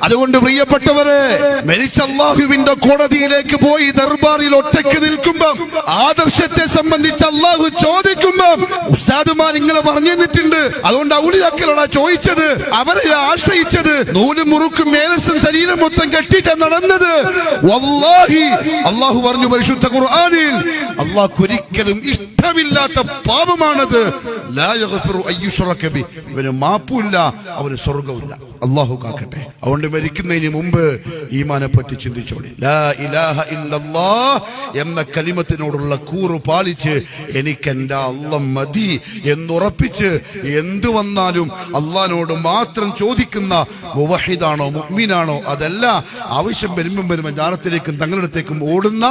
അതുകൊണ്ട് പ്രിയപ്പെട്ടവരെ, മരിച്ച അല്ലാഹുവിന്റെ കോടതിയിലേക്ക് പോയി ദർബാറിൽ ഒറ്റയ്ക്ക് നിൽക്കുമ്പോൾ ആദർശത്തെ സംബന്ധിച്ച് അല്ലാഹു ചോദിക്കുമ്പോൾ ഉസ്താദുമാർ ഇങ്ങനെ പറഞ്ഞു തന്നിട്ടുണ്ട്. അതുകൊണ്ട് ഔലിയാക്കളോടാ ചോദിച്ചത്, അവരെ ആശ്രയിച്ചത്, നൂലും മുറുക്കും മേലസും ശരീരം മൊത്തം കെട്ടിട്ട് നടന്നത്. വല്ലാഹി അല്ലാഹു പറഞ്ഞു പരിശുദ്ധ ഖുർആനിൽ, അല്ലാഹു ഒരിക്കലും ഇഷ്ടമില്ലാത്ത പാപമാണത്. ലാ യഗ്ഫിറു അയ്യുശ്റക ബി, ഇവന് മാപ്പുമില്ല, അവന് സ്വർഗ്ഗമില്ല. അല്ലാഹു കാക്കട്ടെ. അതുകൊണ്ട് മരിക്കുന്നതിന് മുമ്പ് ഈമാനെ പറ്റി ചിന്തിച്ചോളി. ലാ ഇലാഹ ഇല്ലല്ലാഹ് എന്ന കലിമത്തിനോടുള്ള കൂറ് പാലിച്ച് എനിക്ക് എൻ്റെ അല്ലാഹ് മതി എന്നുറപ്പിച്ച് എന്തു വന്നാലും അള്ളാഹിനോട് മാത്രം ചോദിക്കുന്ന മുവഹിദാണോ മുഅ്മിനാണോ അതല്ല, ആവശ്യം വരുമ്പോൾ ജ്ഞാനത്തിലേക്കും തങ്ങളിടത്തേക്കും ഓടുന്ന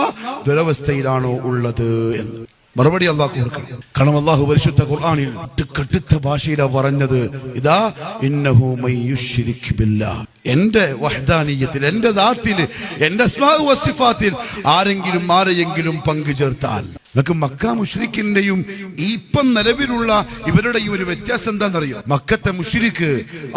ദുരവസ്ഥയിലാണോ ഉള്ളത് എന്ന് മറുപടി അല്ലാഹു കൊടുക്കണം. കാരണം അല്ലാഹു പരിശുദ്ധ ഖുർആനിൽ കടുത്ത ഭാഷയിലാണ് പറഞ്ഞത്, ഇദാ ഇന്നഹു മയ്യുശ്രിക് ബില്ലാഹ്, എന്റെ വഹ്ദാനിയത്തിൽ, എന്റെ ദാത്തിൽ, എന്റെ അസ്മാഉ വസിഫാത്തിൽ ആരെയെങ്കിലും പങ്കു ചേർത്താൽ. നമുക്ക് മക്ക മുശ്രിക്കിന്റെയും ഇപ്പം നിലവിലുള്ള ഇവരുടെ ഈ ഒരു വ്യത്യാസം എന്താണെന്നറിയോ? മക്കത്തെ മുശ്രിക്ക്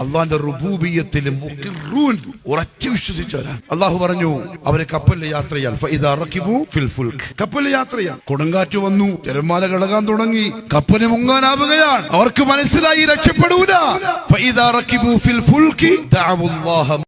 അള്ളാന്റെ റുബൂബിയ്യത്തിൽ മുഖിറൂൻ, ഉറച്ചു വിശ്വസിച്ചവരാണ്. അള്ളാഹു പറഞ്ഞു അവരെ കപ്പലിൽ യാത്ര ചെയ്യാൻ, ഫഇദാ റകിബു ഫിൽ ഫുൽക്, കപ്പലിൽ യാത്ര ചെയ്യാൻ. കൊടുങ്കാറ്റ് വന്നു, തിരമാല ഇളകാൻ തുടങ്ങി, കപ്പല് മുങ്ങാനാവുകയാണ്. അവർക്ക് മനസ്സിലായി രക്ഷപ്പെടൂല. ഫഇദാ റകിബു ഫിൽ ഫുൽകി ദഅവുല്ലാഹ